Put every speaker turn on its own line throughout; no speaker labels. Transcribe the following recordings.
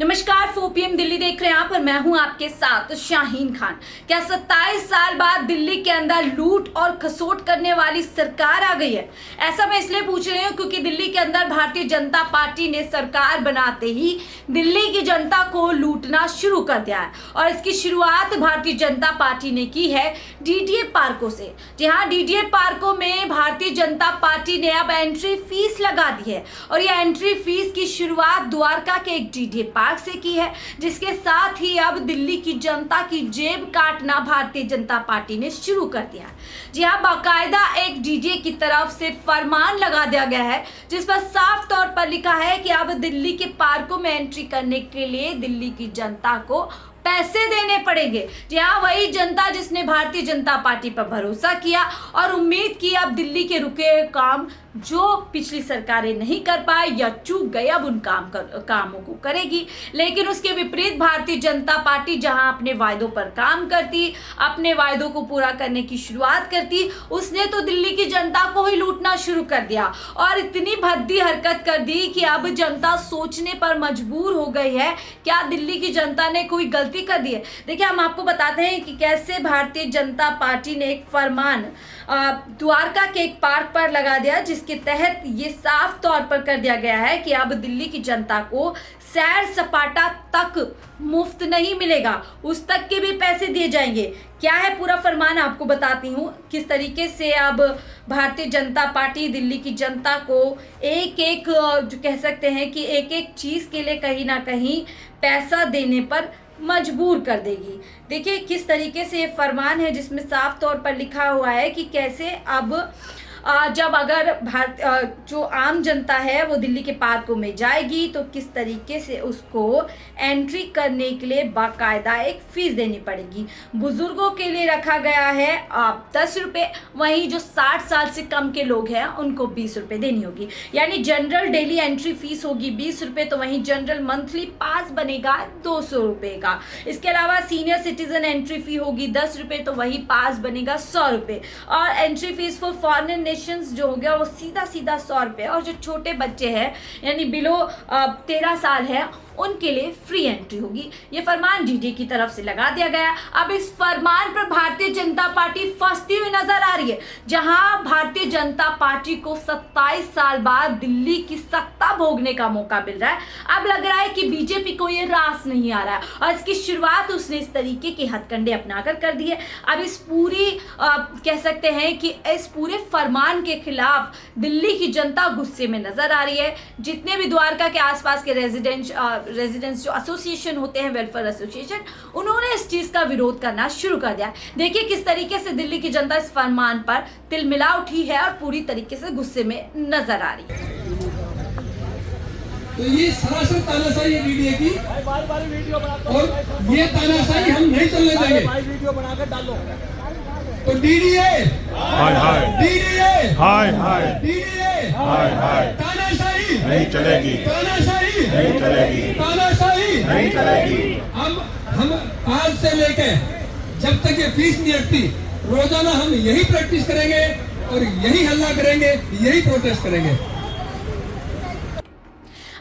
नमस्कार, 4 PM दिल्ली देख रहे हैं आप और मैं हूं आपके साथ शाहीन खान। क्या 27 साल बाद दिल्ली के अंदर लूट और खसोट करने वाली सरकार आ गई है? ऐसा मैं इसलिए पूछ रही हूं क्योंकि दिल्ली के अंदर भारतीय जनता पार्टी ने सरकार बनाते ही दिल्ली की जनता को लूटना शुरू कर दिया है और इसकी शुरुआत भारतीय जनता पार्टी ने की है डीडीए पार्कों से। जी हाँ, डीडीए पार्कों में भारतीय जनता पार्टी ने अब एंट्री फीस लगा दी है और यह एंट्री फीस की शुरुआत द्वारका के एक डीडीए पार्क से की है, जिसके साथ ही अब दिल्ली की जनता की जेब काटना भारतीय जनता पार्टी ने शुरू कर दिया है। जी हाँ, बाकायदा एक डीडीए की तरफ से फरमान लगा दिया गया है जिस पर साफ तौर पर लिखा है कि अब दिल्ली के पार्कों में एंट्री करने के लिए दिल्ली की जनता को पैसे देने पड़ेंगे। जी हाँ, वही जनता जिसने भारतीय जनता पार्टी पर भरोसा किया और उम्मीद की अब दिल्ली के रुके काम जो पिछली सरकारें नहीं कर पाए या चूक गए अब उन कामों को करेगी। लेकिन उसके विपरीत भारतीय जनता पार्टी जहां अपने वायदों पर काम करती, अपने वायदों को पूरा करने की शुरुआत करती, उसने तो दिल्ली की जनता को ही लूटना शुरू कर दिया और इतनी भद्दी हरकत कर दी कि अब जनता सोचने पर मजबूर हो गई है क्या दिल्ली की जनता ने कोई गलती कर दी है। देखिए, हम आपको बताते हैं कि कैसे भारतीय जनता पार्टी ने एक फरमान द्वारका के एक पार्क पर लगा दिया जिसके तहत ये साफ तौर पर कर दिया गया है कि अब दिल्ली की जनता को सैर सपाटा तक मुफ्त नहीं मिलेगा, उस तक के भी पैसे दिए जाएंगे। क्या है पूरा फरमान आपको बताती हूँ किस तरीके से अब भारतीय जनता पार्टी दिल्ली की जनता को एक एक जो कह सकते हैं कि एक एक चीज़ के लिए कहीं ना कहीं पैसा देने पर मजबूर कर देगी। देखिए किस तरीके से ये फरमान है जिसमें साफ तौर पर लिखा हुआ है कि कैसे अब जब अगर जो आम जनता है वो दिल्ली के पार्कों में जाएगी तो किस तरीके से उसको एंट्री करने के लिए बाकायदा एक फीस देनी पड़ेगी। बुजुर्गों के लिए रखा गया है 10 रुपये, वहीं जो 60 साल से कम के लोग हैं उनको 20 रुपये देनी होगी। यानी जनरल डेली एंट्री फीस होगी 20 रुपये, तो वहीं जनरल मंथली पास बनेगा 200 रुपये का। इसके अलावा सीनियर सिटीजन एंट्री फी होगी 10 रुपये, तो वही पास बनेगा 100 रुपये। और एंट्री फीस फॉर फॉरेन जो हो गया वो सीधा 100 रुपये। और जो छोटे बच्चे हैं यानी बिलो 13 साल है उनके लिए फ्री एंट्री होगी। ये फरमान डीडीए की तरफ से लगा दिया गया। अब इस फरमान पर भारतीय जनता पार्टी फंसती हुई नजर आ रही है, जहां भारतीय जनता पार्टी को 27 साल बाद दिल्ली की सत्ता भोगने का मौका मिल रहा है। अब लग रहा है कि बीजेपी को ये रास नहीं आ रहा है और इसकी शुरुआत उसने इस तरीके के हथकंडे अपनाकर कर दी है। अब इस पूरी कह सकते हैं कि इस पूरे फरमान के खिलाफ दिल्ली की जनता गुस्से में नजर आ रही है। जितने भी द्वारका के आसपास के रेजिडेंट्स जो एसोसिएशन होते हैं, वेलफेयर एसोसिएशन, उन्होंने इस चीज का विरोध करना शुरू कर दिया। देखिए किस तरीके से दिल्ली की जनता इस फरमान पर तिलमिला उठी है और पूरी तरीके से गुस्से में नजर आ रही है।
तो ये सरासर तानाशाही है डीडीए की, और ये तानाशाही हम नहीं चलने देंगे।
वीडियो बनाकर डालो।
तो डीडीए
हाय हाय,
डीडीए
हाय हाय,
डीडीए
हाय हाय,
तानाशाही
नहीं चलेगी,
तानाशाही
नहीं चलेगी,
तानाशाही
नहीं चलेगी।
हम आज से लेके जब तक ये फीस नहीं हटती रोजाना हम यही प्रैक्टिस करेंगे और यही हल्ला करेंगे, यही प्रोटेस्ट करेंगे।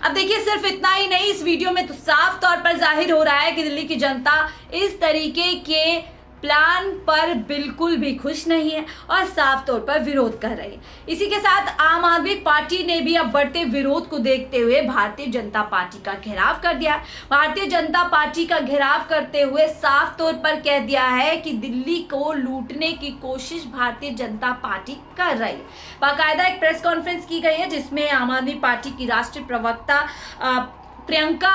अब देखिए सिर्फ इतना ही नहीं, इस वीडियो में तो साफ तौर पर जाहिर हो रहा है कि दिल्ली की जनता इस तरीके के प्लान पर बिल्कुल भी खुश नहीं है और साफ तौर पर विरोध कर रही है। इसी के साथ आम आदमी पार्टी ने भी अब बढ़ते विरोध को देखते हुए भारतीय जनता पार्टी का घेराव कर दिया। भारतीय जनता पार्टी का घेराव करते हुए साफ तौर पर कह दिया है कि दिल्ली को लूटने की कोशिश भारतीय जनता पार्टी कर रही है। बाकायदा एक प्रेस कॉन्फ्रेंस की गई है जिसमें आम आदमी पार्टी की राष्ट्रीय प्रवक्ता प्रियंका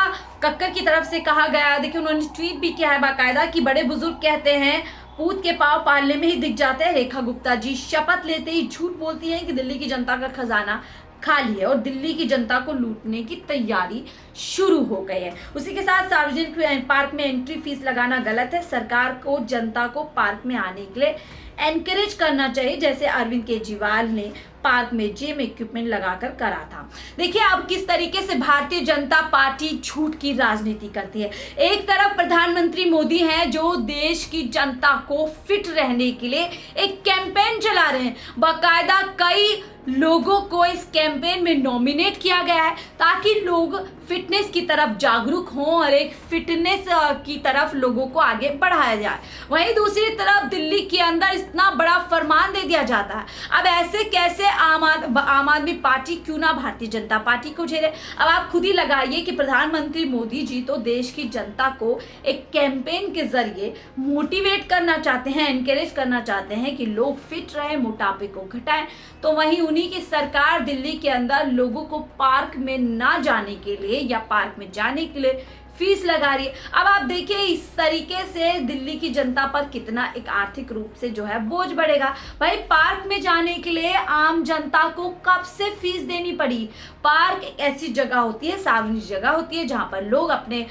कक्कर की तरफ से कहा गया। देखिए उन्होंने ट्वीट भी किया है बाकायदा कि बड़े बुजुर्ग कहते हैं पूत के पांव पालने में ही दिख जाते हैं। रेखा गुप्ता जी शपथ लेते ही झूठ बोलती हैं कि दिल्ली की जनता का खजाना खाली है और दिल्ली की जनता को लूटने की तैयारी शुरू हो गई है। उसी के साथ सार्वजनिक पार्क में एंट्री फीस लगाना गलत है। सरकार को जनता को पार्क में आने के लिए एनकरेज करना चाहिए, जैसे अरविंद केजरीवाल ने पार्क में जिम इक्विपमेंट लगाकर करा था। देखिए अब किस तरीके से भारतीय जनता पार्टी झूठ की राजनीति करती है। एक तरफ प्रधानमंत्री मोदी हैं जो देश की जनता को फिट रहने के लिए एक कैंपेन चला रहे हैं। बाकायदा कई लोगों को इस कैंपेन में नॉमिनेट किया गया है ताकि लोग फिटनेस की तरफ जागरूक हों और एक फिटनेस की तरफ लोगों को आगे बढ़ाया जाए। वहीं दूसरी तरफ दिल्ली के अंदर इतना बड़ा फरमान दे दिया जाता है। अब ऐसे कैसे आम आदमी पार्टी क्यों ना भारतीय जनता पार्टी को झेले। अब आप खुद ही लगाइए कि प्रधानमंत्री मोदी जी तो देश की जनता को एक कैंपेन के जरिए मोटिवेट करना चाहते हैं, एनकरेज करना चाहते हैं कि लोग फिट रहे, मोटापे को घटाएं। तो वहीं उन्हीं की सरकार दिल्ली के अंदर लोगों को पार्क में ना जाने के लिए या पार्क में जाने के लिए फीस लगा रही है। अब आप देखिए इस तरीके से दिल्ली की जनता पर कितना एक आर्थिक रूप से जो है बोझ बढ़ेगा। भाई पार्क में जाने के लिए आम जनता को कब से फीस देनी पड़ी। पार्क एक ऐसी जगह होती है, सार्वजनिक जगह होती है जहां पर लोग अपने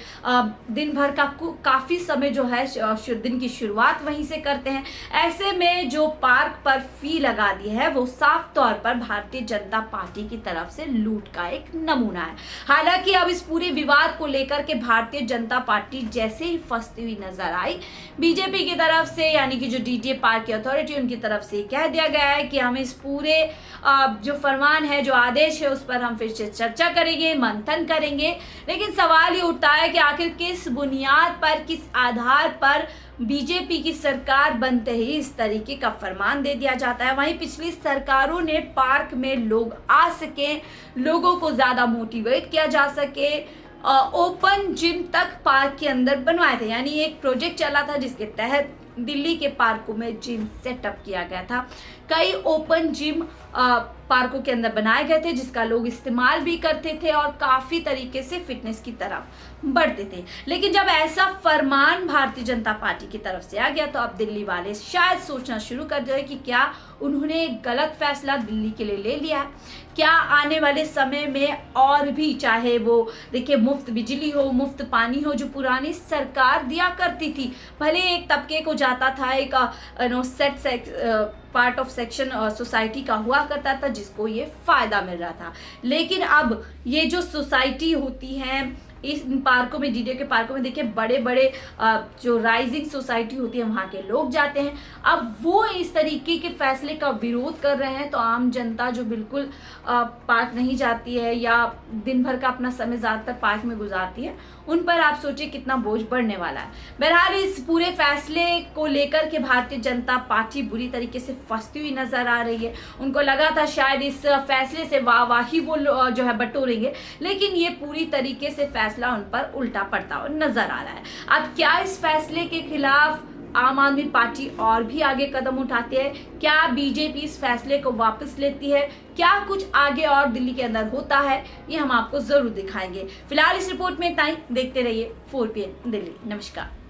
दिन भर का काफी समय जो है दिन की शुरुआत वहीं से करते हैं। ऐसे में जो पार्क पर फी लगा दी है वो साफ तौर पर भारतीय जनता पार्टी की तरफ से लूट का एक नमूना है। हालांकि अब इस पूरे विवाद को लेकर के भारतीय जनता पार्टी जैसे ही फंसती हुई नजर आई, बीजेपी की तरफ से यानी कि जो डीडीए पार्क की अथॉरिटी उनकी तरफ से कह दिया गया है कि हम इस पूरे जो फरमान है, जो आदेश है, उस पर हम फिर से चर्चा करेंगे, मंथन करेंगे। लेकिन सवाल ये उठता है कि आखिर किस बुनियाद पर, किस आधार पर बीजेपी की सरकार बनते ही इस तरीके का फरमान दे दिया जाता है। वहीं पिछली सरकारों ने पार्क में लोग आ सके, लोगों को ज्यादा मोटिवेट किया जा सके, ओपन जिम तक पार्क के अंदर बनवाए थे। यानी एक प्रोजेक्ट चला था जिसके तहत दिल्ली के पार्कों में जिम सेटअप किया गया था। कई ओपन जिम पार्कों के अंदर बनाए गए थे जिसका लोग इस्तेमाल भी करते थे और काफी तरीके से फिटनेस की तरफ बढ़ते थे। लेकिन जब ऐसा फरमान भारतीय जनता पार्टी की तरफ से आ गया तो अब दिल्ली वाले शायद सोचना शुरू कर दिया कि क्या उन्होंने एक गलत फैसला दिल्ली के लिए ले लिया है। क्या आने वाले समय में और भी, चाहे वो देखिए मुफ्त बिजली हो, मुफ्त पानी हो, जो पुरानी सरकार दिया करती थी, भले एक तबके को जाता था, एक पार्ट ऑफ सेक्शन सोसाइटी का हुआ करता था जिसको ये फायदा मिल रहा था। लेकिन अब ये जो सोसाइटी होती है इस पार्कों में, डीडीए के पार्कों में देखिए बड़े बड़े जो राइजिंग सोसाइटी होती है वहाँ के लोग जाते हैं। अब वो इस तरीके के फैसले का विरोध कर रहे हैं तो आम जनता जो बिल्कुल पार्क नहीं जाती है या दिन भर का अपना समय ज़्यादातर पार्क में गुजारती है, उन पर आप सोचिए कितना बोझ बढ़ने वाला है। बहरहाल इस पूरे फैसले को लेकर के भारतीय जनता पार्टी बुरी तरीके से फंसती हुई नजर आ रही है। उनको लगा था शायद इस फैसले से वाहवाही वो जो है बटोरेंगे, लेकिन ये पूरी तरीके से फैसला उन पर उल्टा पड़ता हुआ नजर आ रहा है। अब क्या इस फैसले के खिलाफ आम आदमी पार्टी और भी आगे कदम उठाती है? क्या बीजेपी इस फैसले को वापस लेती है? क्या कुछ आगे और दिल्ली के अंदर होता है, ये हम आपको जरूर दिखाएंगे। फिलहाल इस रिपोर्ट में इतना ही। देखते रहिए 4PM दिल्ली। नमस्कार।